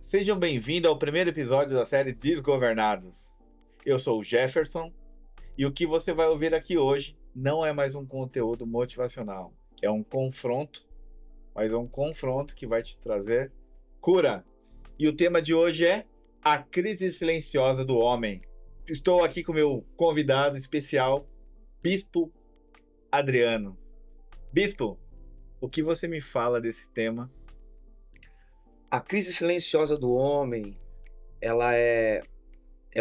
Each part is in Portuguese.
Sejam bem-vindos ao primeiro episódio da série Desgovernados. Eu sou o Jefferson e o que você vai ouvir aqui hoje não é mais um conteúdo motivacional. É um confronto, mas é um confronto que vai te trazer cura. E o tema de hoje é a crise silenciosa do homem. Estou aqui com meu convidado especial, Bispo Adriano. Bispo, o que você me fala desse tema? A crise silenciosa do homem, ela é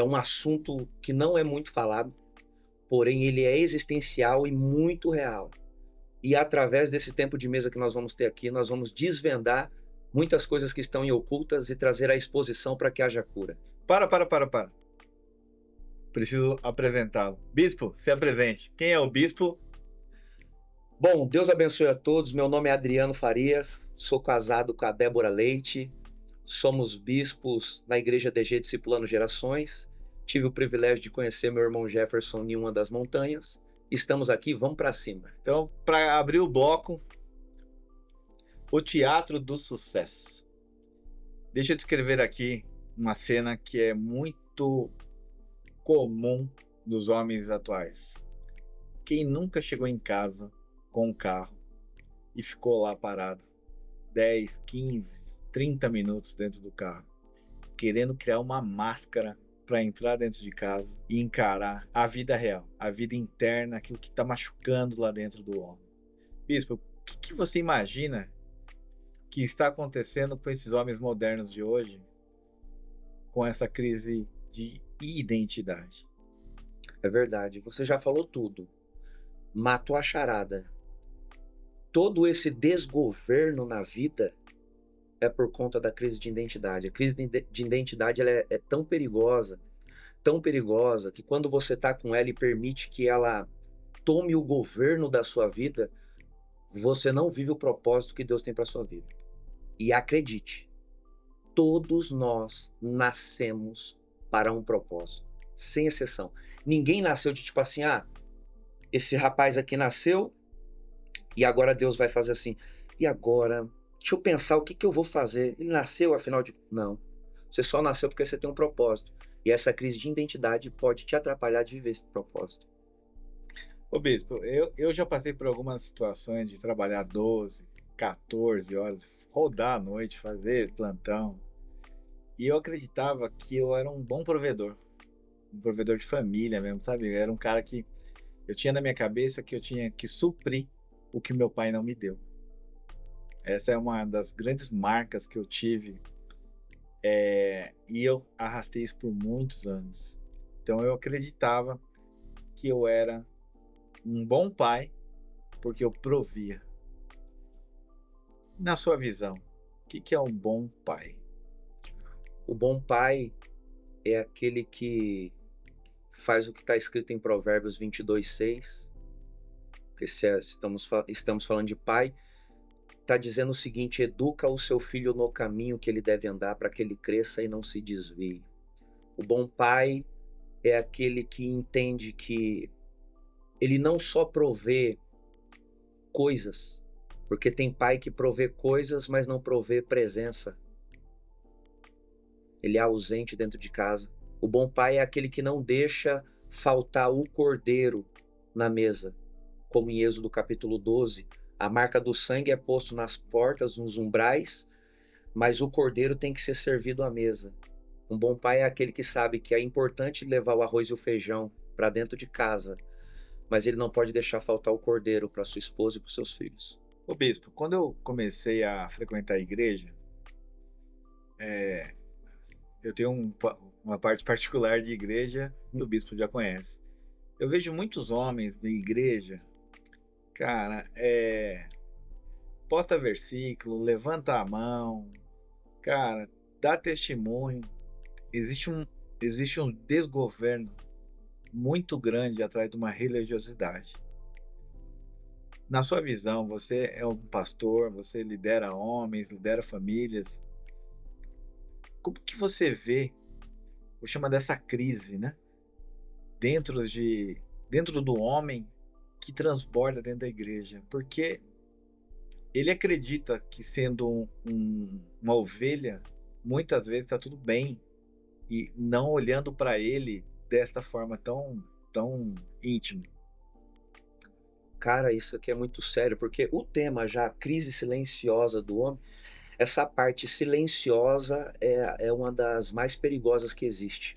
um assunto que não é muito falado, porém ele é existencial e muito real. E através desse tempo de mesa que nós vamos ter aqui, nós vamos desvendar muitas coisas que estão em ocultas e trazer à exposição para que haja cura. Para. Preciso apresentá-lo. Bispo, se apresente. Quem é o Bispo? Bom, Deus abençoe a todos. Meu nome é Adriano Farias, sou casado com a Débora Leite, somos bispos na Igreja DG Discipulando Gerações. Tive o privilégio de conhecer meu irmão Jefferson em uma das montanhas. Estamos aqui, vamos para cima. Então, para abrir o bloco, o Teatro do Sucesso. Deixa eu descrever aqui uma cena que é muito comum dos homens atuais. Quem nunca chegou em casa com um carro e ficou lá parado 10, 15, 30 minutos dentro do carro, querendo criar uma máscara para entrar dentro de casa e encarar a vida real, a vida interna, aquilo que está machucando lá dentro do homem. Bispo, o que você imagina que está acontecendo com esses homens modernos de hoje, com essa crise de identidade? É verdade, você já falou tudo. Matou a charada. Todo esse desgoverno na vida é por conta da crise de identidade. A crise de identidade ela é tão perigosa, que quando você está com ela e permite que ela tome o governo da sua vida, você não vive o propósito que Deus tem para sua vida. E acredite, todos nós nascemos para um propósito, sem exceção. Ninguém nasceu de tipo assim, esse rapaz aqui nasceu e agora Deus vai fazer assim. E agora, deixa eu pensar o que eu vou fazer. Ele nasceu, afinal de... Não. Você só nasceu porque você tem um propósito. E essa crise de identidade pode te atrapalhar de viver esse propósito. Ô Bispo, eu já passei por algumas situações de trabalhar 12, 14 horas, rodar à noite, fazer plantão. E eu acreditava que eu era um bom provedor. Um provedor de família mesmo, sabe? Eu era um cara que eu tinha na minha cabeça que eu tinha que suprir o que meu pai não me deu. Essa é uma das grandes marcas que eu tive. E eu arrastei isso por muitos anos. Então eu acreditava que eu era um bom pai porque eu provia. Na sua visão, o que é um bom pai? O bom pai é aquele que faz o que está escrito em Provérbios 22:6. Porque se estamos falando de pai, está dizendo o seguinte: educa o seu filho no caminho que ele deve andar para que ele cresça e não se desvie. O bom pai é aquele que entende que ele não só provê coisas, porque tem pai que provê coisas, mas não provê presença. Ele é ausente dentro de casa. O bom pai é aquele que não deixa faltar o cordeiro na mesa. Como em Êxodo capítulo 12, a marca do sangue é posto nas portas, nos umbrais, mas o cordeiro tem que ser servido à mesa. Um bom pai é aquele que sabe que é importante levar o arroz e o feijão para dentro de casa, mas ele não pode deixar faltar o cordeiro para sua esposa e para os seus filhos. Ô Bispo, quando eu comecei a frequentar a igreja, eu tenho uma parte particular de igreja que o Bispo já conhece. Eu vejo muitos homens de igreja, cara, posta versículo, levanta a mão, cara, dá testemunho. Existe um desgoverno muito grande atrás de uma religiosidade. Na sua visão, você é um pastor, você lidera homens, lidera famílias. Como que você vê, vou chamar dessa crise, né? Dentro do homem que transborda dentro da igreja, porque ele acredita que sendo uma ovelha, muitas vezes está tudo bem e não olhando para ele desta forma tão íntima. Cara, isso aqui é muito sério, porque o tema já, a crise silenciosa do homem, essa parte silenciosa é uma das mais perigosas que existe.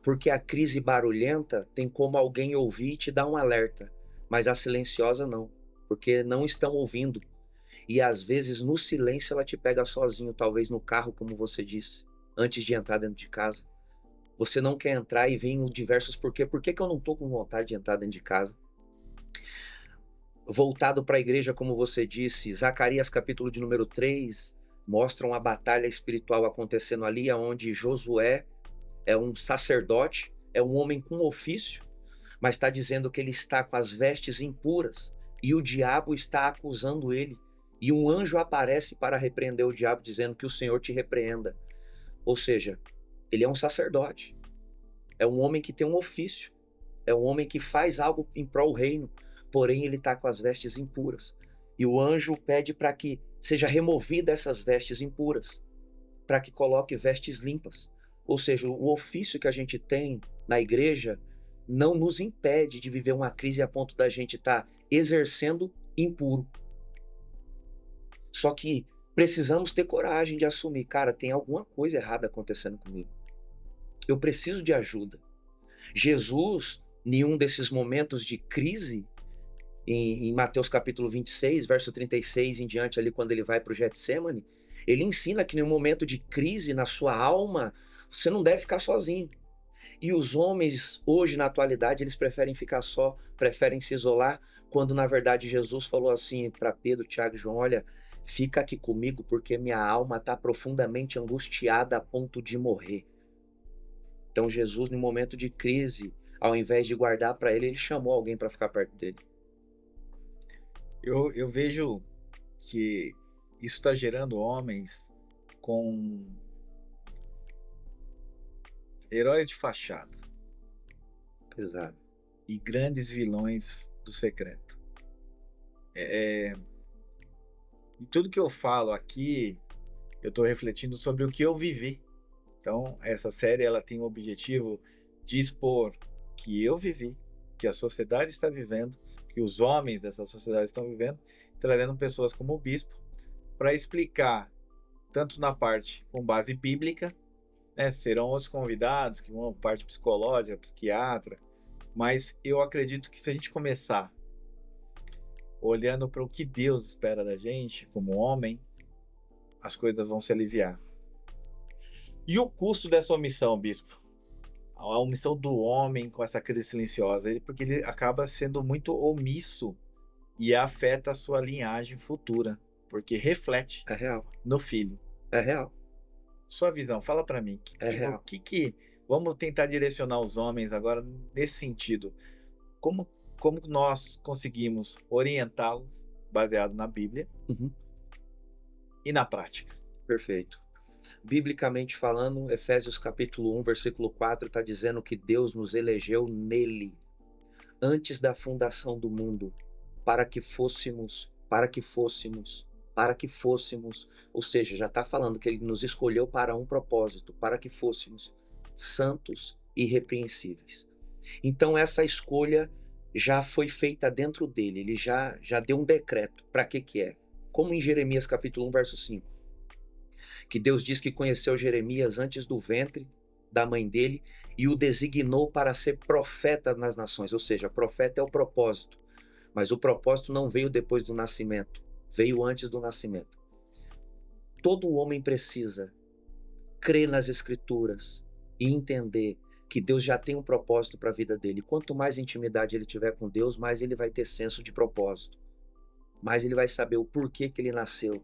Porque a crise barulhenta tem como alguém ouvir e te dar um alerta, mas a silenciosa não, porque não estão ouvindo. E às vezes no silêncio ela te pega sozinho, talvez no carro, como você disse, antes de entrar dentro de casa. Você não quer entrar e vem diversos porquê. Por que que eu não tô com vontade de entrar dentro de casa? Voltado para a igreja, como você disse, Zacarias capítulo de número 3 mostra uma batalha espiritual acontecendo ali, onde Josué é um sacerdote, é um homem com ofício, mas está dizendo que ele está com as vestes impuras e o diabo está acusando ele. E um anjo aparece para repreender o diabo, dizendo que o Senhor te repreenda. Ou seja, ele é um sacerdote, é um homem que tem um ofício, é um homem que faz algo em prol do reino, porém ele está com as vestes impuras. E o anjo pede para que seja removida essas vestes impuras, para que coloque vestes limpas. Ou seja, o ofício que a gente tem na igreja não nos impede de viver uma crise a ponto da gente estar exercendo impuro. Só que precisamos ter coragem de assumir, cara, tem alguma coisa errada acontecendo comigo. Eu preciso de ajuda. Jesus, em um desses momentos de crise, em Mateus capítulo 26, verso 36 em diante, ali quando ele vai para o Getsemane, ele ensina que em um momento de crise na sua alma, você não deve ficar sozinho. E os homens, hoje, na atualidade, eles preferem ficar só, preferem se isolar, quando na verdade Jesus falou assim para Pedro, Tiago e João, olha, fica aqui comigo porque minha alma está profundamente angustiada a ponto de morrer. Então Jesus, no momento de crise, ao invés de guardar para ele, ele chamou alguém para ficar perto dele. Eu vejo que isso está gerando homens com heróis de fachada Pesado. e grandes vilões do secreto. E tudo que eu falo aqui, eu estou refletindo sobre o que eu vivi. Então, essa série ela tem o objetivo de expor que eu vivi, que a sociedade está vivendo, que os homens dessa sociedade estão vivendo, trazendo pessoas como o bispo para explicar, tanto na parte com base bíblica, né, serão outros convidados que vão parte psicológica, psiquiatra, mas eu acredito que se a gente começar olhando para o que Deus espera da gente como homem, as coisas vão se aliviar. E o custo dessa omissão, bispo? A omissão do homem com essa crise silenciosa, porque ele acaba sendo muito omisso e afeta a sua linhagem futura, porque reflete É real. no filho. É real. Sua visão, fala para mim, É real. vamos tentar direcionar os homens agora nesse sentido. Como nós conseguimos orientá-los baseado na Bíblia e na prática? Perfeito. Biblicamente falando, Efésios capítulo 1, versículo 4, está dizendo que Deus nos elegeu nele, antes da fundação do mundo, para que fôssemos, ou seja, já está falando que ele nos escolheu para um propósito, para que fôssemos santos e irrepreensíveis. Então essa escolha já foi feita dentro dele, ele já deu um decreto. Para que é? Como em Jeremias capítulo 1, verso 5. Que Deus diz que conheceu Jeremias antes do ventre da mãe dele e o designou para ser profeta nas nações, ou seja, profeta é o propósito, mas o propósito não veio depois do nascimento, veio antes do nascimento. Todo homem precisa crer nas escrituras e entender que Deus já tem um propósito para a vida dele. Quanto mais intimidade ele tiver com Deus, mais ele vai ter senso de propósito, mais ele vai saber o porquê que ele nasceu.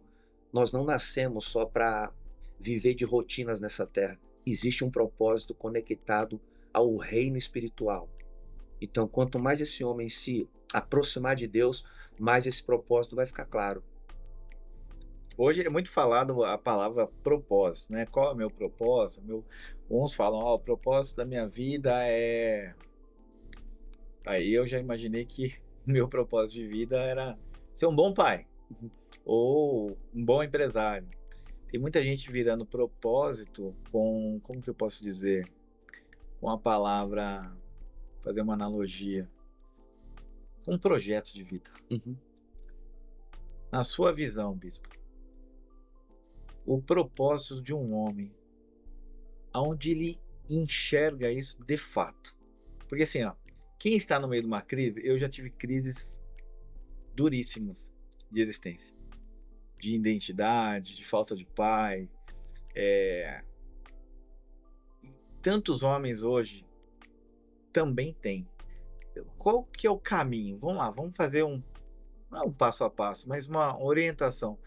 Nós não nascemos só para viver de rotinas nessa terra. Existe um propósito conectado ao reino espiritual. Então, quanto mais esse homem se aproximar de Deus, mais esse propósito vai ficar claro. Hoje é muito falado a palavra propósito, né? Qual é o meu propósito? Uns falam, o propósito da minha vida é... Aí eu já imaginei que o meu propósito de vida era ser um bom pai ou um bom empresário. Tem muita gente virando propósito com, como que eu posso dizer? Com a palavra, fazer uma analogia, com um projeto de vida. Uhum. Na sua visão, bispo, o propósito de um homem, aonde ele enxerga isso de fato. Porque assim, ó, quem está no meio de uma crise, eu já tive crises duríssimas de existência, de identidade, de falta de pai. Tantos homens hoje também têm. Qual que é o caminho? Vamos lá, vamos fazer não um passo a passo, mas uma orientação.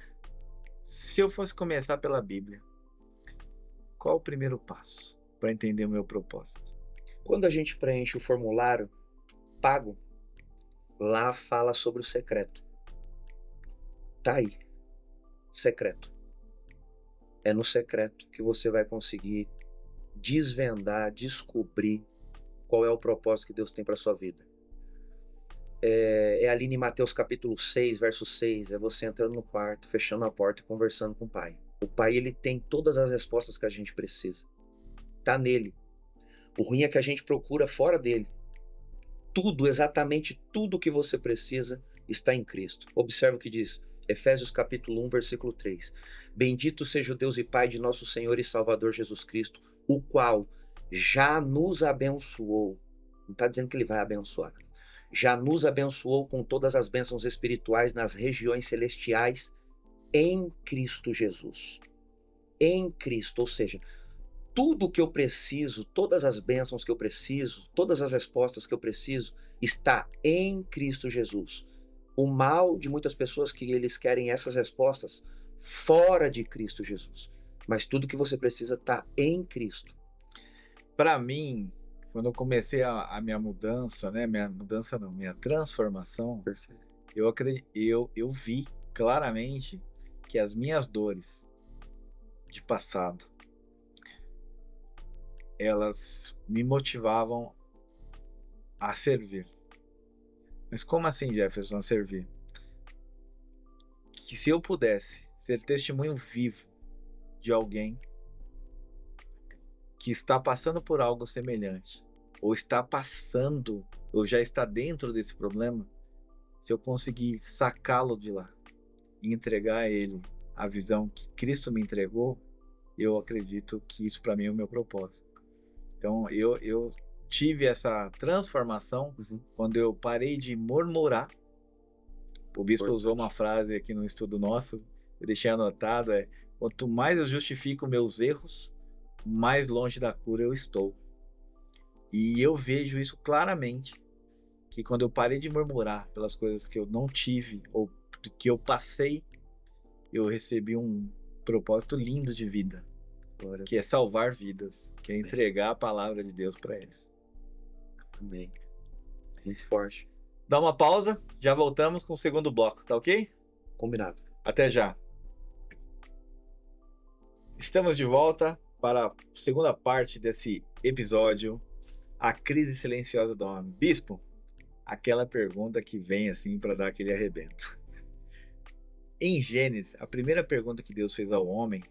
Se eu fosse começar pela Bíblia, qual o primeiro passo para entender o meu propósito? Quando a gente preenche o formulário pago, lá fala sobre o secreto. Tá aí. Secreto. É no secreto que você vai conseguir desvendar, descobrir qual é o propósito que Deus tem para sua vida. É ali em Mateus capítulo 6, verso 6, é você entrando no quarto, fechando a porta e conversando com o Pai. O Pai, ele tem todas as respostas que a gente precisa. Tá nele. O ruim é que a gente procura fora dele. Tudo, exatamente tudo que você precisa está em Cristo. Observe o que diz Efésios capítulo 1, versículo 3. Bendito seja o Deus e Pai de nosso Senhor e Salvador Jesus Cristo, o qual já nos abençoou. Não está dizendo que ele vai abençoar. Já nos abençoou com todas as bênçãos espirituais nas regiões celestiais em Cristo Jesus. Em Cristo, ou seja, tudo que eu preciso, todas as bênçãos que eu preciso, todas as respostas que eu preciso, está em Cristo Jesus. O mal de muitas pessoas que eles querem essas respostas fora de Cristo Jesus. Mas tudo que você precisa está em Cristo. Para mim, quando eu comecei a minha mudança, né? Minha transformação, Perfeito. eu vi claramente que as minhas dores de passado, elas me motivavam a servir. Mas como assim, Jefferson, a servir? Que se eu pudesse ser testemunho vivo de alguém que está passando por algo semelhante, ou está passando, ou já está dentro desse problema, se eu conseguir sacá-lo de lá e entregar a ele a visão que Cristo me entregou, eu acredito que isso para mim é o meu propósito. Então eu tive essa transformação quando eu parei de murmurar. O bispo usou uma frase aqui no estudo nosso, eu deixei anotado, quanto mais eu justifico meus erros, mais longe da cura eu estou. E eu vejo isso claramente, que quando eu parei de murmurar pelas coisas que eu não tive, ou que eu passei, eu recebi um propósito lindo de vida, que é salvar vidas, que é entregar a palavra de Deus para eles. Amém. Muito forte. Dá uma pausa, já voltamos com o segundo bloco, tá ok? Combinado. Até já. Estamos de volta para a segunda parte desse episódio, a crise silenciosa do homem. Bispo, aquela pergunta que vem assim para dar aquele arrebento. Em Gênesis, a primeira pergunta que Deus fez ao homem,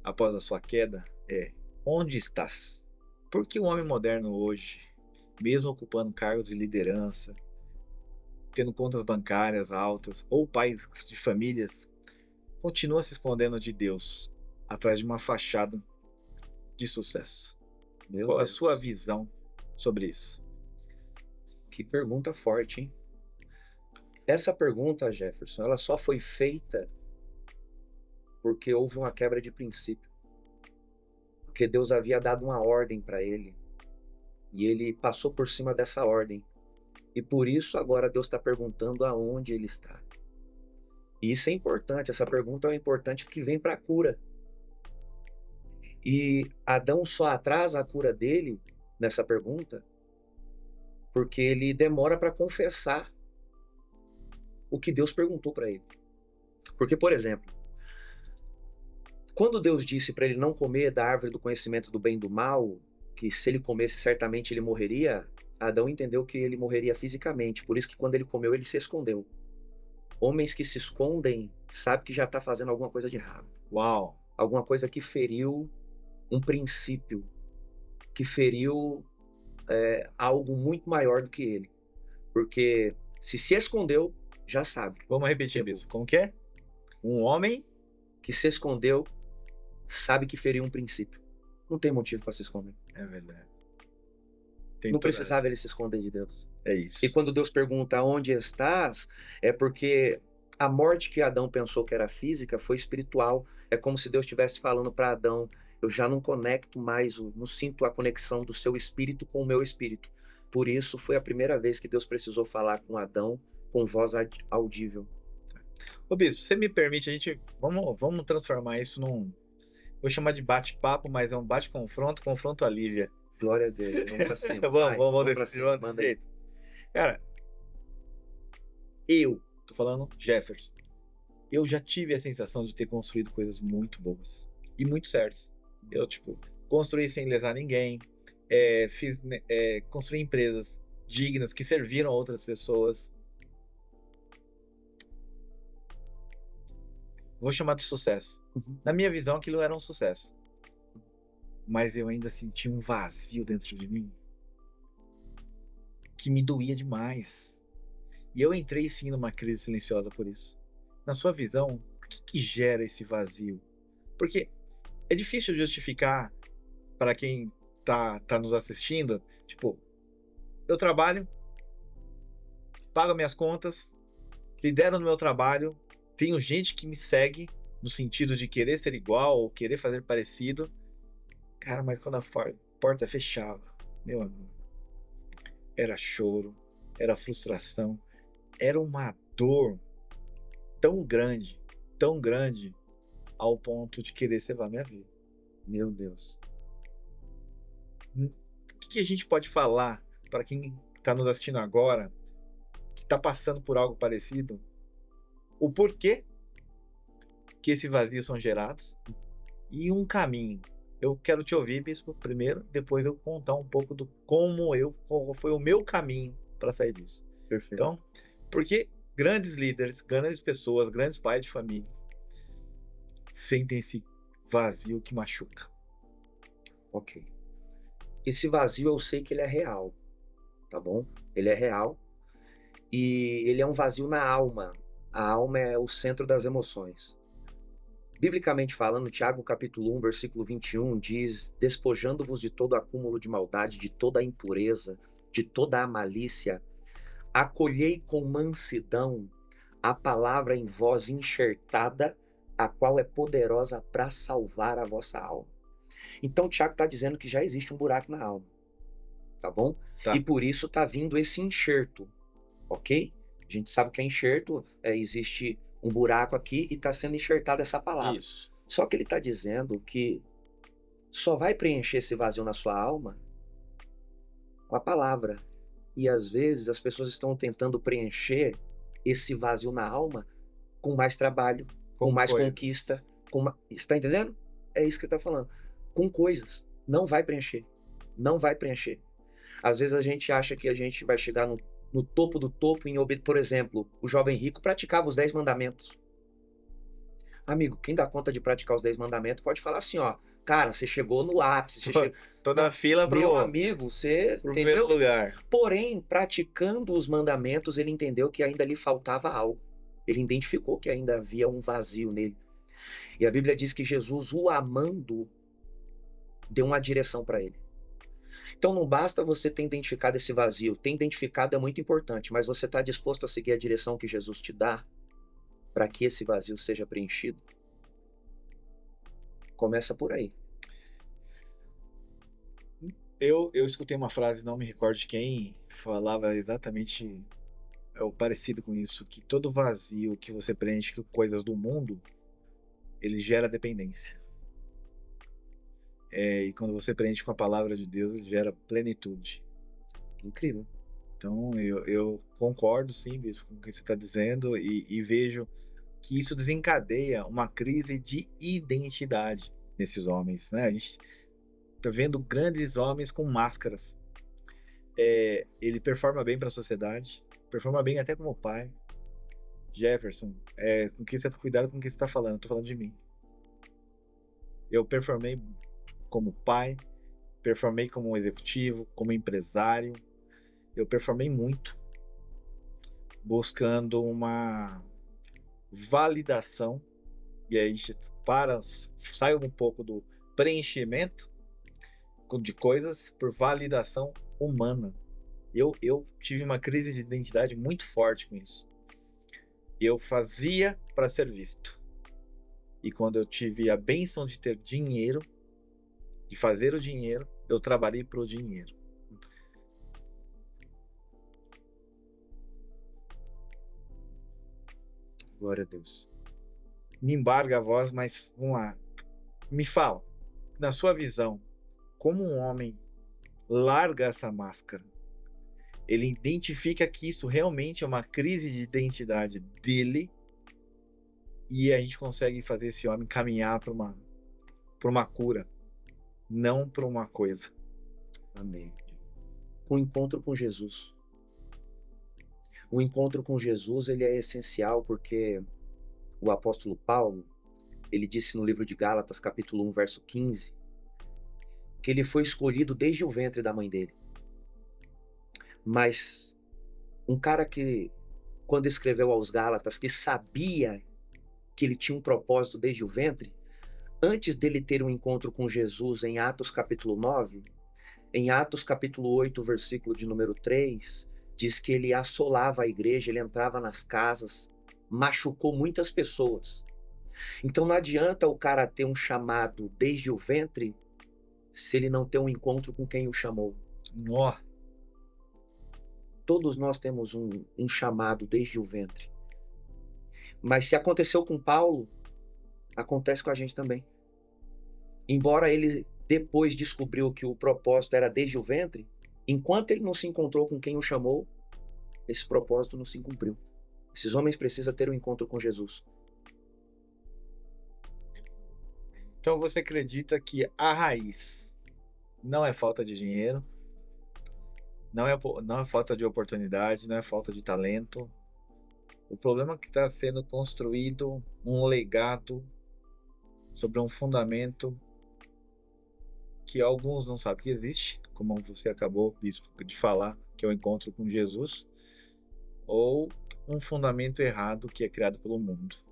após a sua queda, é: onde estás? Por que o homem moderno hoje, mesmo ocupando cargos de liderança, tendo contas bancárias altas, ou pai de famílias, continua se escondendo de Deus atrás de uma fachada de sucesso? Qual a sua visão sobre isso? Que pergunta forte, hein? Essa pergunta, Jefferson, ela só foi feita porque houve uma quebra de princípio. Porque Deus havia dado uma ordem para ele e ele passou por cima dessa ordem. E por isso agora Deus está perguntando aonde ele está. E isso é importante, essa pergunta é importante porque vem para a cura. E Adão só atrasa a cura dele nessa pergunta porque ele demora para confessar o que Deus perguntou para ele. Porque, por exemplo, quando Deus disse para ele não comer da árvore do conhecimento do bem e do mal, que se ele comesse certamente ele morreria, Adão entendeu que ele morreria fisicamente, por isso que quando ele comeu ele se escondeu. Homens que se escondem sabem que já está fazendo alguma coisa de errado. Uau. Alguma coisa que feriu um princípio, que feriu algo muito maior do que ele. Porque se escondeu, já sabe. Vamos repetir, Errou. bispo. Como que é? Um homem. Que se escondeu, sabe que feriu um princípio. Não tem motivo para se esconder. É verdade. Não precisava ele se esconder de Deus. É isso. E quando Deus pergunta onde estás, é porque a morte que Adão pensou que era física foi espiritual. É como se Deus estivesse falando para Adão: eu já não conecto mais, não sinto a conexão do seu espírito com o meu espírito. Por isso foi a primeira vez que Deus precisou falar com Adão com voz audível. Ô, bispo, você me permite, a gente. Vamos transformar isso num. Vou chamar de bate-papo, mas é um confronto alívia. Glória a Deus, vamos pra cima. Vamos pra cima, manda aí. Cara, tô falando Jefferson, eu já tive a sensação de ter construído coisas muito boas e muito certas. Eu, construí sem lesar ninguém, construí empresas dignas que serviram a outras pessoas. Vou chamar de sucesso. Uhum. Na minha visão, aquilo era um sucesso. Mas eu ainda senti um vazio dentro de mim que me doía demais. E eu entrei sim numa crise silenciosa por isso. Na sua visão, o que gera esse vazio? Porque é difícil justificar para quem tá nos assistindo, eu trabalho, pago minhas contas, lidero no meu trabalho, tenho gente que me segue no sentido de querer ser igual ou querer fazer parecido. Cara, mas quando a porta fechava, meu amigo, era choro, era frustração, era uma dor tão grande, ao ponto de querer cevar minha vida. Meu Deus. O que a gente pode falar para quem está nos assistindo agora, que está passando por algo parecido? O porquê que esses vazios são gerados e um caminho. Eu quero te ouvir, bispo, primeiro, depois eu contar um pouco do qual foi o meu caminho para sair disso. Perfeito. Então, porque grandes líderes, grandes pessoas, grandes pais de família sentem esse vazio que machuca. Ok. Esse vazio eu sei que ele é real, tá bom? Ele é real e ele é um vazio na alma. A alma é o centro das emoções. Biblicamente falando, Tiago capítulo 1, versículo 21 diz: despojando-vos de todo acúmulo de maldade, de toda a impureza, de toda a malícia, acolhei com mansidão a palavra em vós enxertada, a qual é poderosa para salvar a vossa alma. Então Tiago está dizendo que já existe um buraco na alma, tá bom? Tá. E por isso está vindo esse enxerto, ok? A gente sabe que é enxerto, existe um buraco aqui e está sendo enxertada essa palavra. Isso. Só que ele está dizendo que só vai preencher esse vazio na sua alma com a palavra. E às vezes as pessoas estão tentando preencher esse vazio na alma com mais trabalho, com mais conquista, está entendendo? É isso que ele está falando. Com coisas. Não vai preencher. Não vai preencher. Às vezes a gente acha que a gente vai chegar no topo do topo em obedecer. Por exemplo, o jovem rico praticava os 10 mandamentos. Amigo, quem dá conta de praticar os 10 mandamentos pode falar assim, ó, cara, você chegou no ápice, Tô na fila pro meu amigo, você primeiro lugar. Porém, praticando os mandamentos, ele entendeu que ainda lhe faltava algo. Ele identificou que ainda havia um vazio nele. E a Bíblia diz que Jesus, o amando, deu uma direção para ele. Então não basta você ter identificado esse vazio. Ter identificado é muito importante, mas você está disposto a seguir a direção que Jesus te dá para que esse vazio seja preenchido? Começa por aí. Eu escutei uma frase, não me recordo de quem, falava exatamente parecido com isso, que todo vazio que você preenche com coisas do mundo, ele gera dependência. E quando você preenche com a palavra de Deus, ele gera plenitude. Incrível. Então eu concordo sim, bispo, com o que você está dizendo e vejo que isso desencadeia uma crise de identidade nesses homens, né? A gente tá vendo grandes homens com máscaras. Ele performa bem para a sociedade, performa bem até como pai. Jefferson, cuidado com o que você está falando. Eu tô falando de mim. Eu performei como pai, performei como executivo, como empresário. Eu performei muito, buscando uma validação. E aí a gente sai um pouco do preenchimento de coisas por validação humana. Eu tive uma crise de identidade muito forte com isso. Eu fazia para ser visto. E quando eu tive a bênção de ter dinheiro, de fazer o dinheiro, eu trabalhei para o dinheiro. Glória a Deus. Me embarga a voz, mas vamos lá. Me fala, na sua visão, como um homem larga essa máscara? Ele identifica que isso realmente é uma crise de identidade dele e a gente consegue fazer esse homem caminhar para uma cura, não para uma coisa. Amém. O encontro com Jesus. O encontro com Jesus, ele é essencial porque o apóstolo Paulo, ele disse no livro de Gálatas, capítulo 1, verso 15, que ele foi escolhido desde o ventre da mãe dele. Mas um cara que, quando escreveu aos Gálatas, que sabia que ele tinha um propósito desde o ventre, antes dele ter um encontro com Jesus em Atos capítulo 9, em Atos capítulo 8, versículo de número 3, diz que ele assolava a igreja, ele entrava nas casas, machucou muitas pessoas. Então não adianta o cara ter um chamado desde o ventre se ele não ter um encontro com quem o chamou. Ó, Todos nós temos um chamado desde o ventre. Mas se aconteceu com Paulo, acontece com a gente também. Embora ele depois descobriu que o propósito era desde o ventre, enquanto ele não se encontrou com quem o chamou, esse propósito não se cumpriu. Esses homens precisam ter um encontro com Jesus. então você acredita que a raiz não é falta de dinheiro, não é falta de oportunidade, não é falta de talento. O problema é que está sendo construído um legado sobre um fundamento que alguns não sabem que existe, como você acabou, bispo, de falar, que é o encontro com Jesus, ou um fundamento errado que é criado pelo mundo.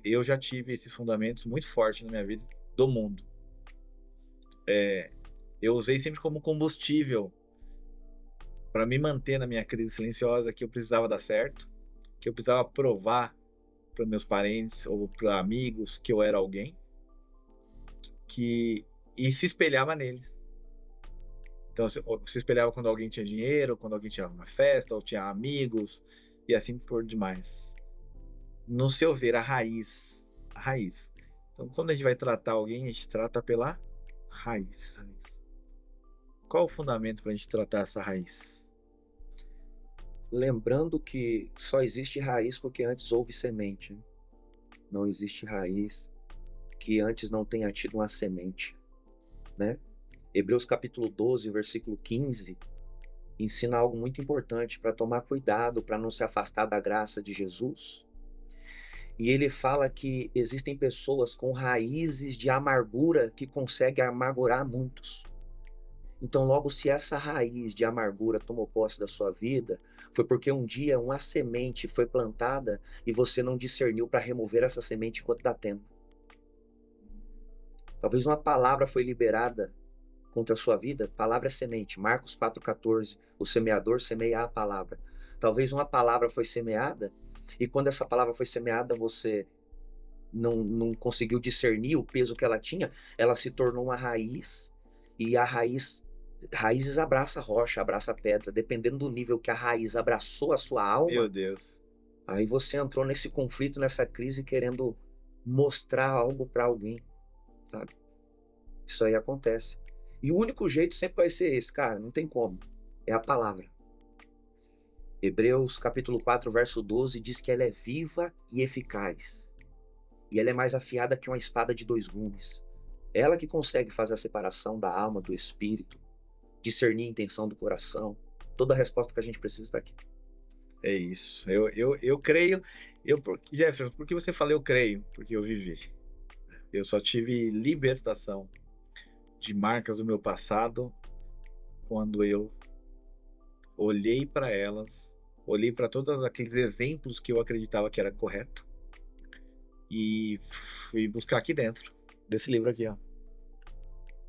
Eu já tive esses fundamentos muito fortes na minha vida do mundo. Eu usei sempre como combustível para me manter na minha crise silenciosa, que eu precisava dar certo, que eu precisava provar para meus parentes ou para amigos que eu era alguém, e se espelhava neles. Então se espelhava quando alguém tinha dinheiro, quando alguém tinha uma festa, ou tinha amigos, e assim por demais. No seu ver, a raiz. Então, quando a gente vai tratar alguém, a gente trata pela raiz. Qual o fundamento para a gente tratar essa raiz? Lembrando que só existe raiz porque antes houve semente. Não existe raiz que antes não tenha tido uma semente, né? Hebreus capítulo 12, versículo 15, ensina algo muito importante para tomar cuidado, para não se afastar da graça de Jesus. E ele fala que existem pessoas com raízes de amargura que conseguem amargurar muitos. Então, logo, se essa raiz de amargura tomou posse da sua vida, foi porque um dia uma semente foi plantada e você não discerniu para remover essa semente enquanto dá tempo. Talvez uma palavra foi liberada contra a sua vida. Palavra é semente. Marcos 4,14. O semeador semeia a palavra. Talvez uma palavra foi semeada e quando essa palavra foi semeada você não conseguiu discernir o peso que ela tinha, ela se tornou uma raiz e a raízes abraça a rocha, abraça a pedra, dependendo do nível que a raiz abraçou a sua alma. Meu Deus. Aí você entrou nesse conflito, nessa crise, querendo mostrar algo para alguém, sabe? Isso aí acontece. E o único jeito sempre vai ser esse, cara, não tem como. É a palavra. Hebreus capítulo 4, verso 12 diz que ela é viva e eficaz. E ela é mais afiada que uma espada de 2 gumes. Ela que consegue fazer a separação da alma, do espírito, discernir a intenção do coração. Toda a resposta que a gente precisa está aqui. É isso. Eu creio. Jefferson, por que você fala eu creio? Porque eu vivi. Eu só tive libertação de marcas do meu passado quando eu olhei para elas, olhei para todos aqueles exemplos que eu acreditava que era correto e fui buscar aqui dentro desse livro aqui, ó,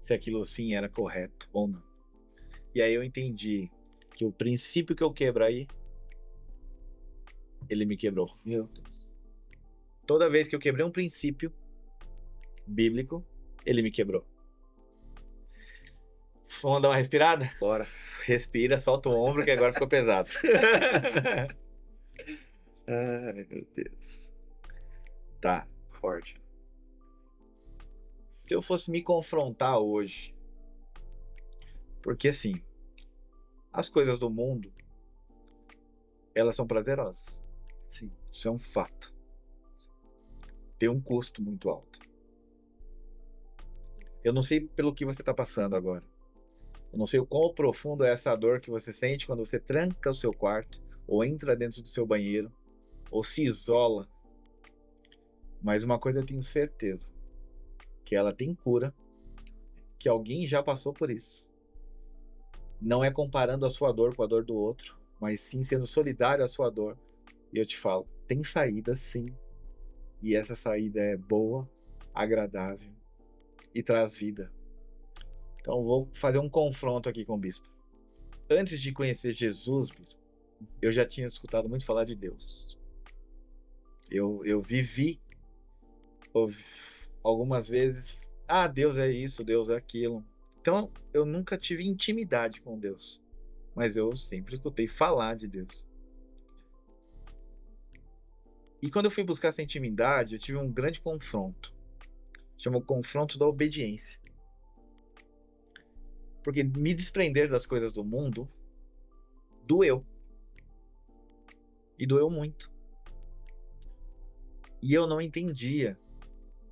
se aquilo sim era correto ou não. E aí eu entendi que o princípio que eu quebro aí, ele me quebrou. Meu Deus. Toda vez que eu quebrei um princípio bíblico, ele me quebrou. Vamos dar uma respirada? Bora. Respira, solta o ombro que agora ficou pesado. Ai, meu Deus. Tá. Forte. Se eu fosse me confrontar hoje, porque assim, as coisas do mundo, elas são prazerosas. Sim. Isso é um fato. Tem um custo muito alto. Eu não sei pelo que você está passando agora. Eu não sei o quão profundo é essa dor que você sente quando você tranca o seu quarto, ou entra dentro do seu banheiro, ou se isola. Mas uma coisa eu tenho certeza, que ela tem cura, que alguém já passou por isso. Não é comparando a sua dor com a dor do outro, mas sim sendo solidário à sua dor. E eu te falo, tem saída sim. E essa saída é boa, agradável e traz vida. Então vou fazer um confronto aqui com o bispo. Antes de conhecer Jesus, bispo, eu já tinha escutado muito falar de Deus. Eu vivi algumas vezes, Deus é isso, Deus é aquilo. Então eu nunca tive intimidade com Deus, mas eu sempre escutei falar de Deus. E quando eu fui buscar essa intimidade, eu tive um grande confronto. Chama o confronto da obediência. Porque me desprender das coisas do mundo doeu. E doeu muito. E eu não entendia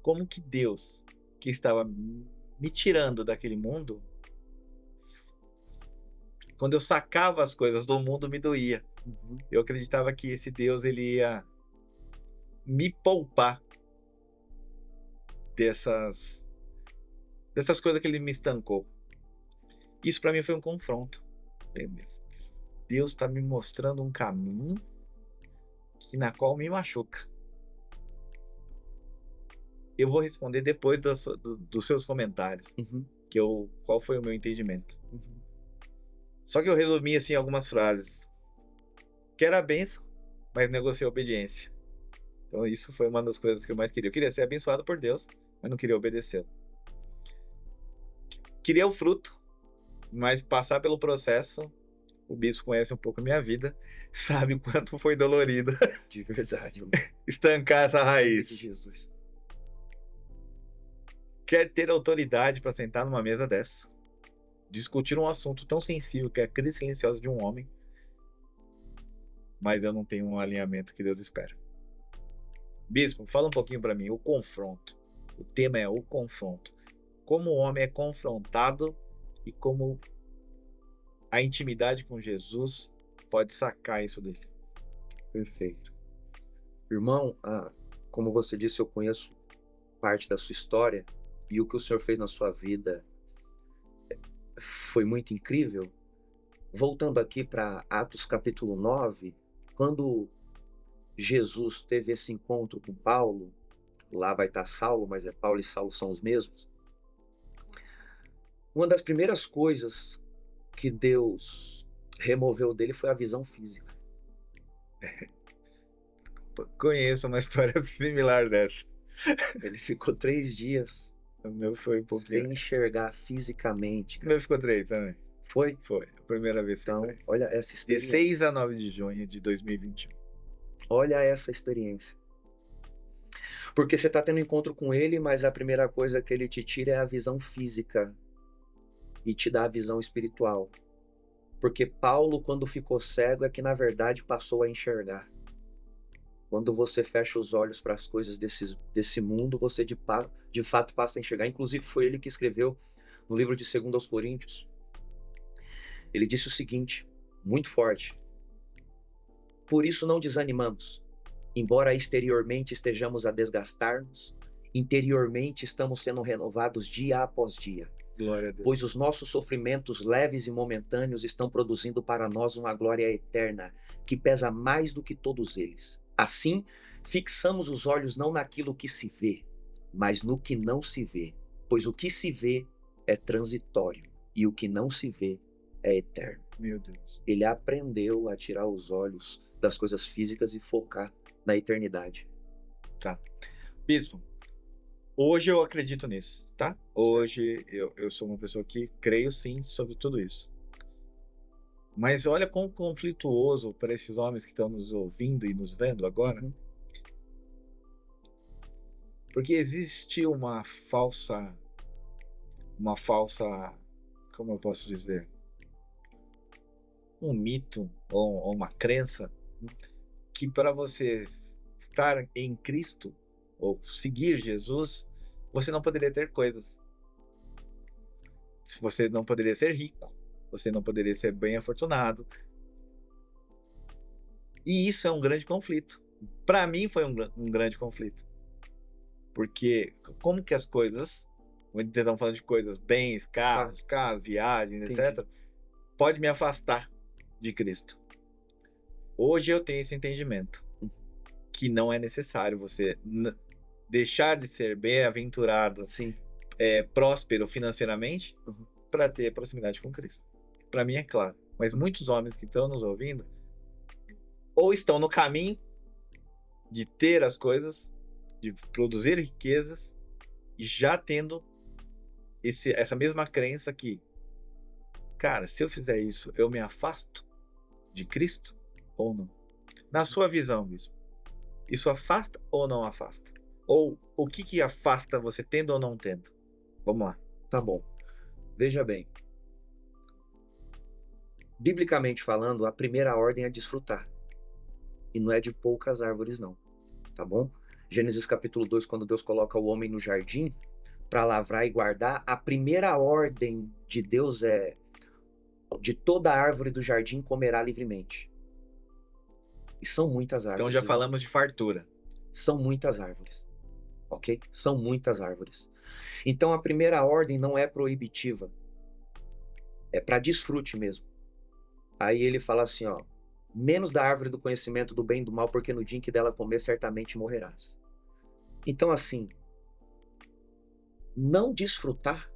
como que Deus, que estava me tirando daquele mundo, quando eu sacava as coisas do mundo, me doía. Eu acreditava que esse Deus, ele ia me poupar dessas coisas que ele me estancou. Isso para mim foi um confronto. Deus está me mostrando um caminho na qual me machuca. Eu vou responder depois dos seus comentários, qual foi o meu entendimento. Só que eu resumi assim algumas frases. Quero a bênção, mas negociei a obediência. Então isso foi uma das coisas que eu mais queria. Eu queria ser abençoado por Deus, mas não queria obedecê-lo. Queria o fruto, mas passar pelo processo, o bispo conhece um pouco a minha vida, sabe o quanto foi dolorido. De verdade. Estancar essa raiz. De Jesus. Quer ter autoridade para sentar numa mesa dessa, discutir um assunto tão sensível que é a crise silenciosa de um homem, mas eu não tenho um alinhamento que Deus espera. Bispo, fala um pouquinho para mim, o confronto. O tema é o confronto. Como o homem é confrontado e como a intimidade com Jesus pode sacar isso dele. Perfeito. Irmão, como você disse, eu conheço parte da sua história e o que o Senhor fez na sua vida foi muito incrível. Voltando aqui para Atos capítulo 9, quando Jesus teve esse encontro com Paulo, lá vai estar Saulo, mas Paulo e Saulo são os mesmos. Uma das primeiras coisas que Deus removeu dele foi a visão física. Conheço uma história similar dessa. Ele ficou 3 dias O meu foi um pouquinho. sem enxergar fisicamente. O meu ficou 3 também. Foi? Foi. A primeira vez foi Então, 3. olha essa De experiência. 6 a 9 de junho de 2021. Olha essa experiência. Porque você está tendo encontro com ele, mas a primeira coisa que ele te tira é a visão física e te dá a visão espiritual. Porque Paulo, quando ficou cego, é que na verdade passou a enxergar. Quando você fecha os olhos para as coisas desse mundo, você de fato passa a enxergar. Inclusive foi ele que escreveu no livro de 2 aos Coríntios. Ele disse o seguinte, muito forte. Por isso não desanimamos. Embora exteriormente estejamos a desgastar-nos, Interiormente estamos sendo renovados dia após dia, Glória a Deus. pois os nossos sofrimentos leves e momentâneos estão produzindo para nós uma glória eterna, que pesa mais do que todos eles. Assim, fixamos os olhos não naquilo que se vê, mas no que não se vê, pois o que se vê é transitório e o que não se vê é eterno. Meu Deus. Ele aprendeu a tirar os olhos das coisas físicas e focar na eternidade. Bispo, hoje eu acredito nisso, tá? Hoje eu sou uma pessoa que creio sim sobre tudo isso. Mas olha quão conflituoso para esses homens que estão nos ouvindo e nos vendo agora. Uhum. Porque existe uma falsa, como eu posso dizer? Um mito ou uma crença que para você estar em Cristo ou seguir Jesus, você não poderia ter coisas. Você não poderia ser rico, você não poderia ser bem afortunado. E isso é um grande conflito. Para mim foi um grande conflito. Porque como que as coisas, quando estamos falando de coisas, bens, carros, viagens, etc., pode me afastar de Cristo. Hoje eu tenho esse entendimento que não é necessário você deixar de ser bem-aventurado, próspero financeiramente, para ter proximidade com Cristo. Para mim é claro. Mas muitos homens que estão nos ouvindo ou estão no caminho de ter as coisas, de produzir riquezas, e já tendo essa mesma crença que, cara, se eu fizer isso, eu me afasto de Cristo ou não? Na sua visão, bispo, isso afasta ou não afasta? Ou o que afasta você tendo ou não tendo? Vamos lá. Tá bom. Veja bem. Biblicamente falando, a primeira ordem é desfrutar. E não é de poucas árvores, não. Tá bom? Gênesis capítulo 2, quando Deus coloca o homem no jardim para lavrar e guardar, a primeira ordem de Deus é: de toda árvore do jardim comerá livremente. E são muitas árvores. Então já falamos de fartura. São muitas árvores. Ok? São muitas árvores. Então a primeira ordem não é proibitiva. É para desfrute mesmo. Aí ele fala assim, ó: menos da árvore do conhecimento do bem e do mal, porque no dia em que dela comer, certamente morrerás. Então, assim, não desfrutar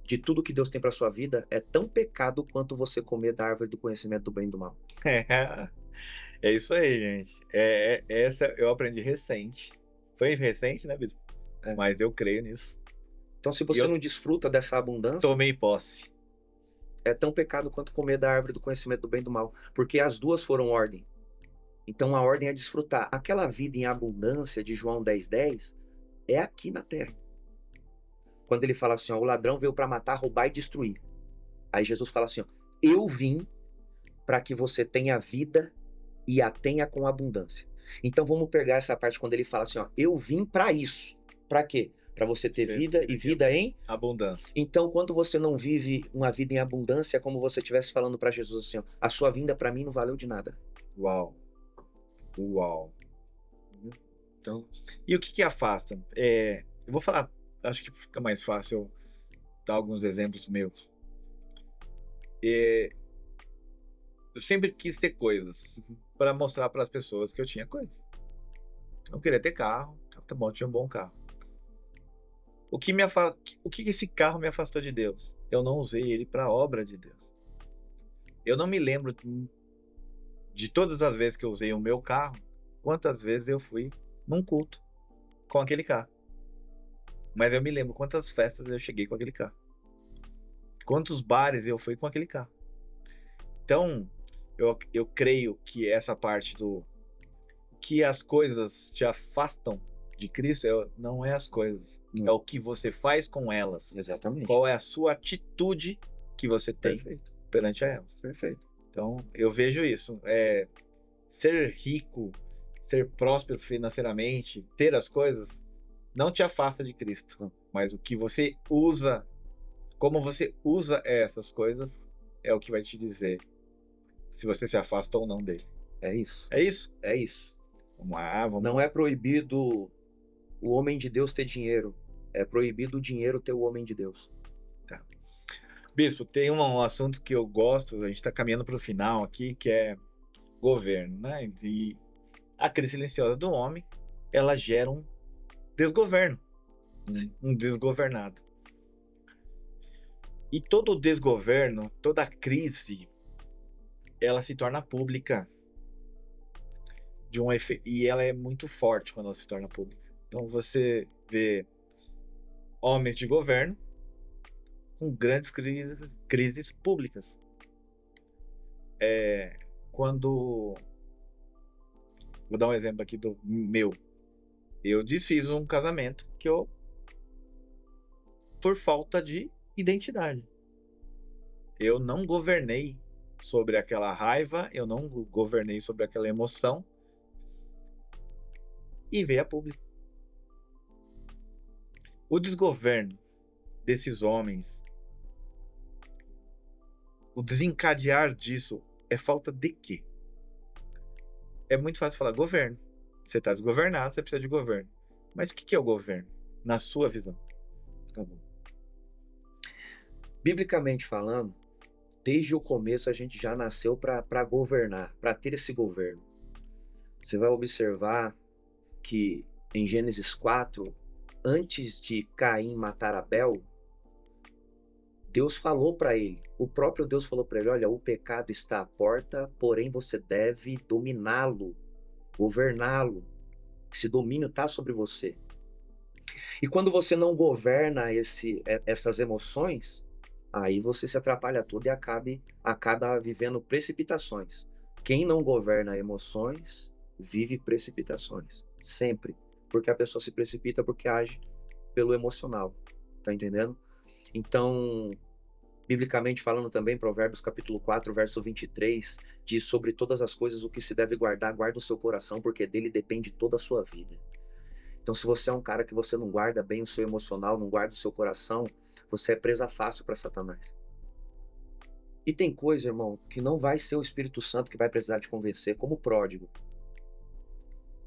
de tudo que Deus tem para sua vida é tão pecado quanto você comer da árvore do conhecimento do bem e do mal. É isso aí, gente. Essa eu aprendi recente. Foi recente, né, bispo? Mas eu creio nisso. Então, se você não desfruta dessa abundância, tomei posse. É tão pecado quanto comer da árvore do conhecimento do bem e do mal, porque as duas foram ordem. Então a ordem é desfrutar. Aquela vida em abundância de João 10:10 é aqui na terra. Quando ele fala assim, ó: o ladrão veio para matar, roubar e destruir. Aí Jesus fala assim, ó: eu vim para que você tenha vida e a tenha com abundância. Então vamos pegar essa parte quando ele fala assim, ó: eu vim para isso. Para quê? Para você ter vida e vida em abundância. Então, quando você não vive uma vida em abundância, é como você estivesse falando para Jesus assim, ó: a sua vinda para mim não valeu de nada. Uau. Então, e o que afasta? Eu vou falar, acho que fica mais fácil eu dar alguns exemplos meus. Eu sempre quis ter coisas para mostrar para as pessoas que eu tinha coisas. Eu queria ter carro, tá bom, eu tinha um bom carro. O que esse carro me afastou de Deus? Eu não usei ele para a obra de Deus. Eu não me lembro de todas as vezes que eu usei o meu carro, quantas vezes eu fui num culto com aquele carro. Mas eu me lembro quantas festas eu cheguei com aquele carro. Quantos bares eu fui com aquele carro. Então, eu creio que essa parte do que as coisas te afastam de Cristo não é as coisas. É o que você faz com elas. Exatamente. Qual é a sua atitude que você tem perante a elas. Perfeito. Então, eu vejo isso. Ser rico, ser próspero financeiramente, ter as coisas, não te afasta de Cristo. Não. Mas o que você usa, como você usa essas coisas, é o que vai te dizer se você se afasta ou não dele. É isso. É isso? É isso. Vamos lá. Não é proibido o homem de Deus ter dinheiro. É proibido o dinheiro ter o homem de Deus. Tá. Bispo, tem um assunto que eu gosto, a gente está caminhando para o final aqui, que é governo, né? E a crise silenciosa do homem, ela gera um desgoverno, um desgovernado. E todo desgoverno, toda crise, ela se torna pública e ela é muito forte quando ela se torna pública. Então você vê homens de governo com grandes crises públicas. Quando... Vou dar um exemplo aqui do meu. Eu desfiz um casamento por falta de identidade. Eu não governei sobre aquela raiva, eu não governei sobre aquela emoção e veio a público. O desgoverno desses homens, o desencadear disso é falta de quê? É muito fácil falar governo. Você está desgovernado, você precisa de governo. Mas o que é o governo, na sua visão? Tá bom. Biblicamente falando, desde o começo a gente já nasceu para governar, para ter esse governo. Você vai observar que em Gênesis 4, antes de Caim matar Abel, Deus falou para ele, o próprio Deus falou para ele, olha, o pecado está à porta, porém você deve dominá-lo, governá-lo. Esse domínio está sobre você. E quando você não governa essas emoções, aí você se atrapalha tudo e acaba vivendo precipitações. Quem não governa emoções, vive precipitações. Sempre. Porque a pessoa se precipita porque age pelo emocional. Tá entendendo? Então, biblicamente falando também, Provérbios capítulo 4, verso 23, diz sobre todas as coisas o que se deve guardar, guarda o seu coração, porque dele depende toda a sua vida. Então, se você é um cara que você não guarda bem o seu emocional, não guarda o seu coração, você é presa fácil para Satanás. E tem coisa, irmão, que não vai ser o Espírito Santo que vai precisar te convencer, como o pródigo.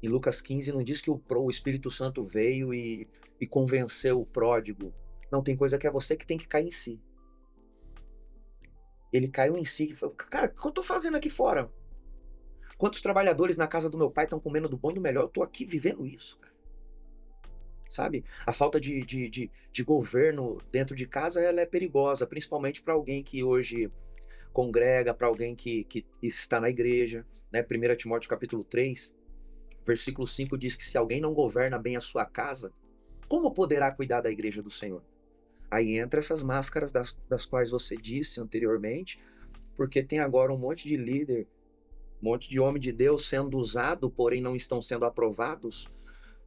Em Lucas 15 não diz que o Espírito Santo veio e convenceu o pródigo. Não, tem coisa que é você que tem que cair em si. Ele caiu em si e falou, cara, o que eu tô fazendo aqui fora? Quantos trabalhadores na casa do meu pai estão comendo do bom e do melhor? Eu tô aqui vivendo isso, cara. Sabe? A falta de governo dentro de casa, ela é perigosa, principalmente para alguém que hoje congrega, para alguém que está na igreja, né? 1 Timóteo capítulo 3, versículo 5 diz que se alguém não governa bem a sua casa, como poderá cuidar da igreja do Senhor? Aí entra essas máscaras das quais você disse anteriormente, porque tem agora um monte de líder, um monte de homem de Deus sendo usado, porém não estão sendo aprovados,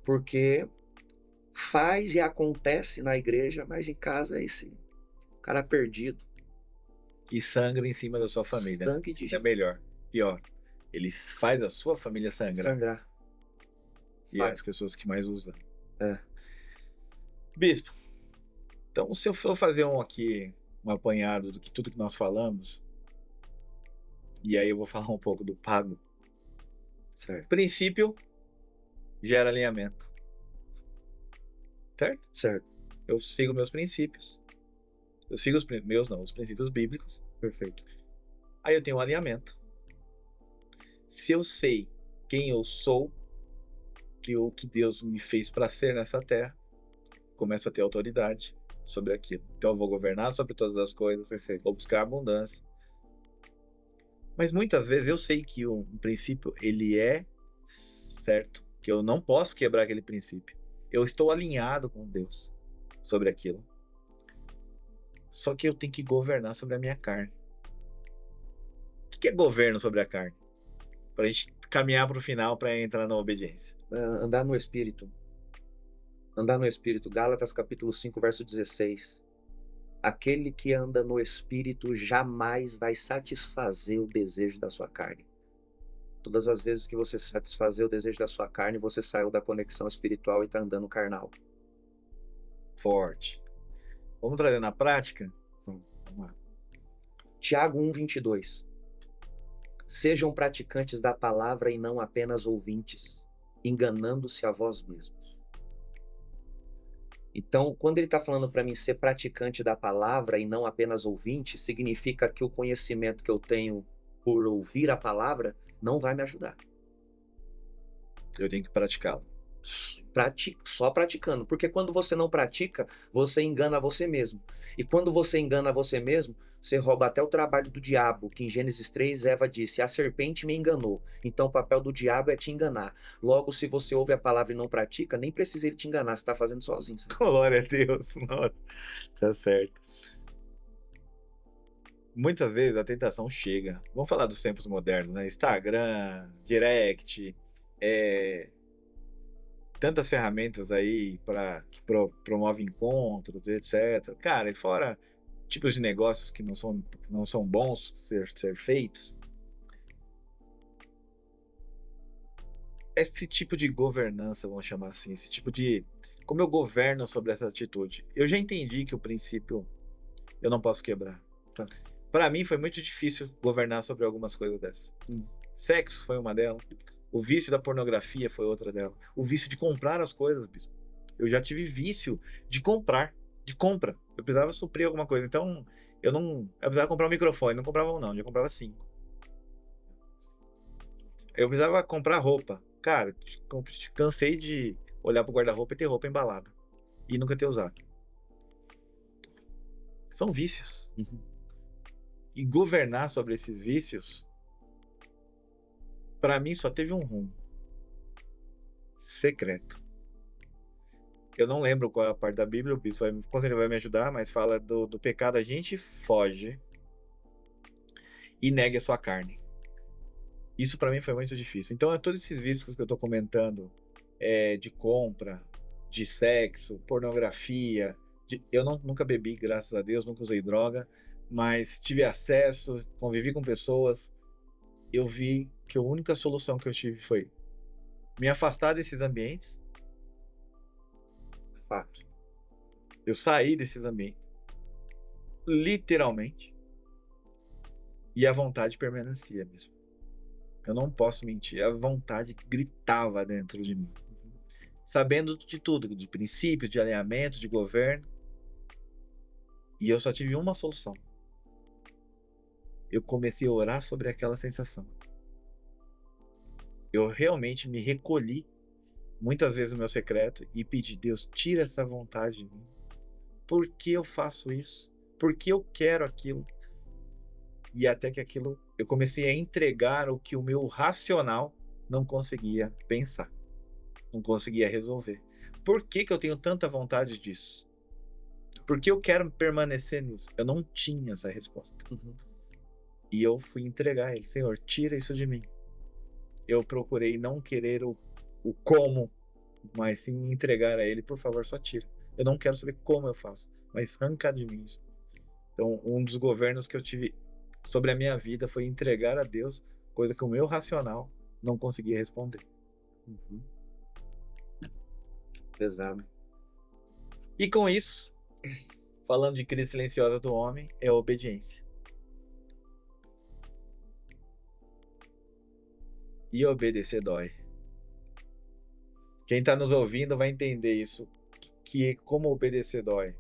porque faz e acontece na igreja, mas em casa é esse cara perdido. E sangra em cima da sua família. Sangue de é melhor, pior. Ele faz a sua família sangrar. E é as pessoas que mais usam. Bispo, então se eu for fazer um apanhado do que tudo que nós falamos, e aí eu vou falar um pouco do pago. Certo. Princípio gera alinhamento. Certo? Certo. Eu sigo meus princípios. Eu sigo os princípios bíblicos. Perfeito. Aí eu tenho um alinhamento. Se eu sei quem eu sou, o que Deus me fez para ser nessa terra, começo a ter autoridade sobre aquilo. Então eu vou governar sobre todas as coisas. Perfeito. Vou buscar abundância. Mas muitas vezes eu sei que um princípio ele é certo, que eu não posso quebrar aquele princípio. Eu estou alinhado com Deus sobre aquilo. Só que eu tenho que governar sobre a minha carne. O que é governo sobre a carne? Para a gente caminhar para o final, para entrar na obediência. Andar no Espírito. Andar no Espírito. Gálatas capítulo 5, verso 16. Aquele que anda no Espírito jamais vai satisfazer o desejo da sua carne. Todas as vezes que você satisfazer o desejo da sua carne, você saiu da conexão espiritual e está andando carnal. Forte. Vamos trazer na prática? Vamos lá. Tiago 1:22. Sejam praticantes da palavra e não apenas ouvintes, enganando-se a vós mesmos. Então, quando ele está falando para mim ser praticante da palavra e não apenas ouvinte, significa que o conhecimento que eu tenho por ouvir a palavra não vai me ajudar. Eu tenho que praticá-lo. Só praticando, porque quando você não pratica, você engana você mesmo. E quando você engana você mesmo, você rouba até o trabalho do diabo, que em Gênesis 3, Eva disse: a serpente me enganou. Então o papel do diabo é te enganar. Logo, se você ouve a palavra e não pratica, nem precisa ele te enganar, você está fazendo sozinho. Glória a Deus. Nossa, tá certo. Muitas vezes a tentação chega. Vamos falar dos tempos modernos, né? Instagram, Direct, tantas ferramentas aí que promovem encontros, etc. Cara, e fora tipos de negócios que não são bons ser feitos. Esse tipo de governança, vamos chamar assim, esse tipo de... Como eu governo sobre essa atitude? Eu já entendi que o princípio eu não posso quebrar. Tá. Para mim foi muito difícil governar sobre algumas coisas dessas. Sexo foi uma delas. O vício da pornografia foi outra delas. O vício de comprar as coisas, bispo. Eu já tive vício de compra. Eu precisava suprir alguma coisa. Então, eu precisava comprar um microfone. Não comprava um não, já comprava 5. Eu precisava comprar roupa. Cara, cansei de olhar pro guarda-roupa e ter roupa embalada. E nunca ter usado. São vícios. E governar sobre esses vícios, para mim, só teve um rumo. Secreto. Eu não lembro qual é a parte da Bíblia, o bispo com certeza vai me ajudar, mas fala do pecado, a gente foge e nega a sua carne. Isso para mim foi muito difícil. Então, todos esses vícios que eu tô comentando, de compra, de sexo, pornografia, eu nunca bebi, graças a Deus, nunca usei droga, mas tive acesso, convivi com pessoas, eu vi que a única solução que eu tive foi me afastar desses ambientes. Fato. Eu saí desses ambientes, literalmente, e a vontade permanecia mesmo. Eu não posso mentir, a vontade gritava dentro de mim. Sabendo de tudo, de princípios, de alinhamento, de governo. E eu só tive uma solução. Eu comecei a orar sobre aquela sensação. Eu realmente me recolhi, muitas vezes no meu secreto, e pedi: Deus, tira essa vontade de mim. Por que eu faço isso? Por que eu quero aquilo? E até que aquilo, eu comecei a entregar o que o meu racional não conseguia pensar, não conseguia resolver. Por que eu tenho tanta vontade disso? Por que eu quero permanecer nisso? Eu não tinha essa resposta. E eu fui entregar a ele: Senhor, tira isso de mim. Eu procurei não querer o como, mas sim entregar a ele: por favor, só tira. Eu não quero saber como eu faço, mas arranca de mim isso. Então, um dos governos que eu tive sobre a minha vida foi entregar a Deus coisa que o meu racional não conseguia responder. Pesado. E com isso, falando de crise silenciosa do homem, é a obediência. E obedecer dói. Quem está nos ouvindo vai entender isso, que como obedecer dói.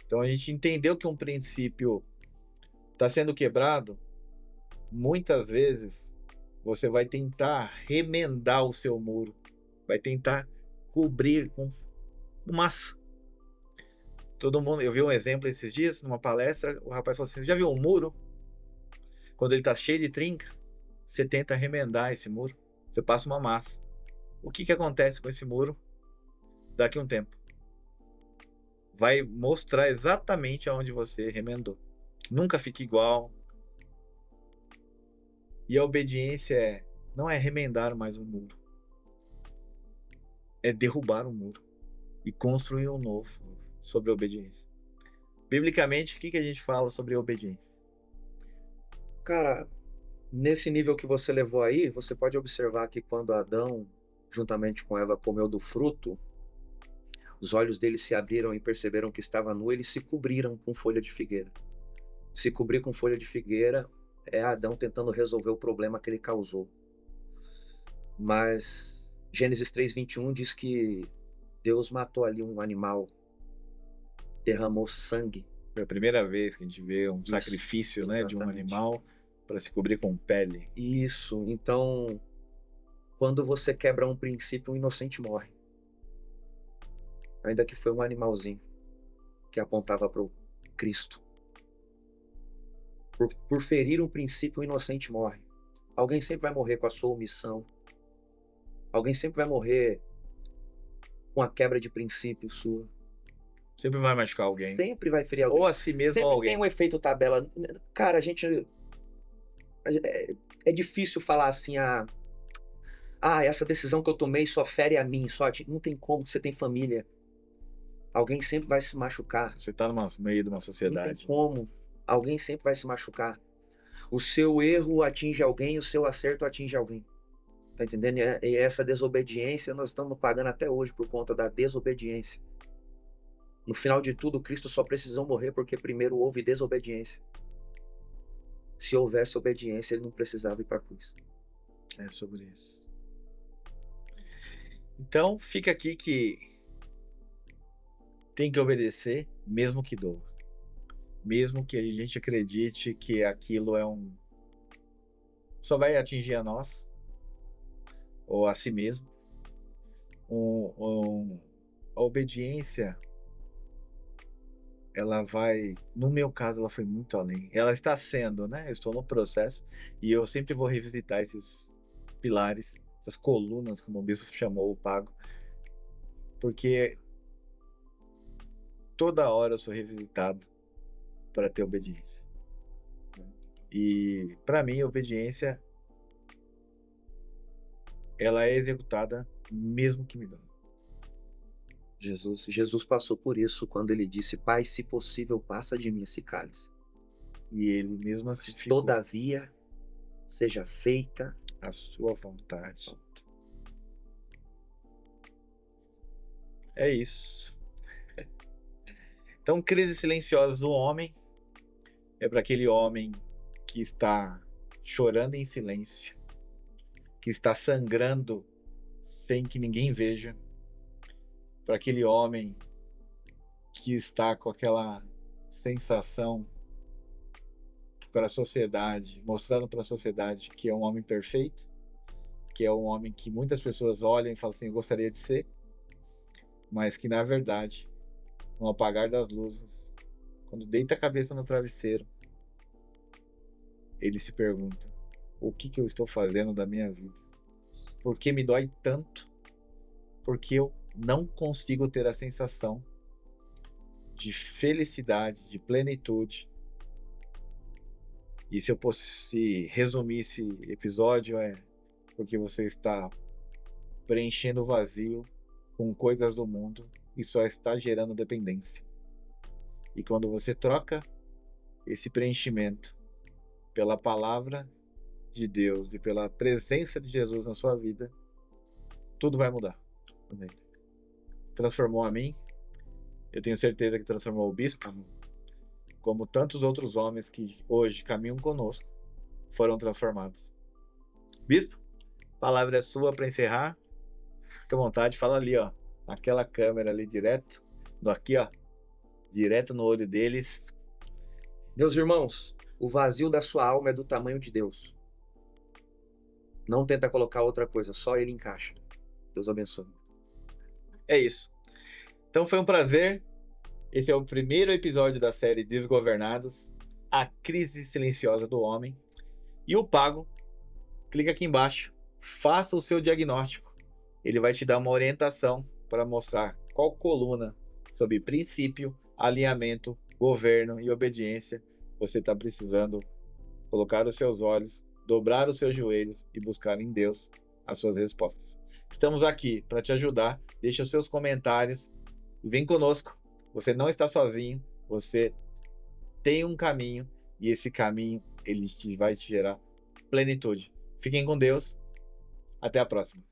Então a gente entendeu que um princípio está sendo quebrado. Muitas vezes você vai tentar remendar o seu muro, vai tentar cobrir com massa. Todo mundo, eu vi um exemplo esses dias numa palestra, o rapaz falou assim: já viu um muro? Quando ele está cheio de trinca, você tenta remendar esse muro, você passa uma massa. O que acontece com esse muro daqui a um tempo? Vai mostrar exatamente aonde você remendou. Nunca fica igual. E a obediência não é remendar mais um muro, é derrubar um muro e construir um novo sobre a obediência. Biblicamente, o que a gente fala sobre a obediência? Cara, nesse nível que você levou aí, você pode observar que quando Adão, juntamente com Eva, comeu do fruto, os olhos deles se abriram e perceberam que estava nu, eles se cobriram com folha de figueira. Se cobrir com folha de figueira é Adão tentando resolver o problema que ele causou. Mas Gênesis 3:21 diz que Deus matou ali um animal, derramou sangue. Foi a primeira vez que a gente vê um Isso, sacrifício, né, de um exatamente. animal para se cobrir com pele. Isso. Então, quando você quebra um princípio, um inocente morre. Ainda que foi um animalzinho que apontava para o Cristo. Por ferir um princípio, um inocente morre. Alguém sempre vai morrer com a sua omissão. Alguém sempre vai morrer com a quebra de princípio sua. Sempre vai machucar alguém. Sempre vai ferir alguém. Ou a si mesmo Sempre ou alguém. tem um efeito tabela. Cara, é difícil falar assim, essa decisão que eu tomei só fere a mim, não tem como, você tem família. Alguém sempre vai se machucar. Você tá no meio de uma Não sociedade. tem como. Alguém sempre vai se machucar. O seu erro atinge alguém, o seu acerto atinge alguém. Tá entendendo? E essa desobediência nós estamos pagando até hoje por conta da desobediência. No final de tudo, Cristo só precisou morrer porque primeiro houve desobediência. Se houvesse obediência, ele não precisava ir para a cruz. É sobre isso. Então, fica aqui que tem que obedecer, mesmo que doa. Mesmo que a gente acredite que aquilo só vai atingir a nós, ou a si mesmo. A obediência, ela vai, no meu caso, ela foi muito além. Ela está sendo, né? Eu estou no processo e eu sempre vou revisitar esses pilares, essas colunas, como o bispo chamou o Pago, porque toda hora eu sou revisitado para ter obediência. E para mim, a obediência, ela é executada mesmo que me dói. Jesus passou por isso quando ele disse: Pai, se possível, passa de mim esse cálice. E ele mesmo assim ficou. Todavia, seja feita a sua vontade. É isso. Então, crise silenciosa do homem é para aquele homem que está chorando em silêncio, que está sangrando sem que ninguém veja, para aquele homem que está com aquela sensação para a sociedade, mostrando para a sociedade que é um homem perfeito, que é um homem que muitas pessoas olham e falam assim, eu gostaria de ser, mas que na verdade, no apagar das luzes, quando deita a cabeça no travesseiro, ele se pergunta, o que eu estou fazendo da minha vida? Por que me dói tanto? Porque eu não consigo ter a sensação de felicidade, de plenitude. E se eu fosse resumir esse episódio, é porque você está preenchendo o vazio com coisas do mundo e só está gerando dependência. E quando você troca esse preenchimento pela palavra de Deus e pela presença de Jesus na sua vida, tudo vai mudar. Transformou a mim, eu tenho certeza que transformou o bispo, como tantos outros homens que hoje caminham conosco, foram transformados. Bispo, a palavra é sua para encerrar. Fique à vontade, fala ali, ó, naquela câmera ali direto, aqui, ó, direto no olho deles. Meus irmãos, o vazio da sua alma é do tamanho de Deus. Não tenta colocar outra coisa, só ele encaixa. Deus abençoe. É isso. Então foi um prazer. Esse é o primeiro episódio da série Desgovernados, a crise silenciosa do homem. E o Pago, clica aqui embaixo, faça o seu diagnóstico. Ele vai te dar uma orientação para mostrar qual coluna sobre princípio, alinhamento, governo e obediência você está precisando colocar os seus olhos, dobrar os seus joelhos e buscar em Deus as suas respostas. Estamos aqui para te ajudar. Deixa os seus comentários e vem conosco. Você não está sozinho, você tem um caminho e esse caminho ele vai te gerar plenitude. Fiquem com Deus. Até a próxima.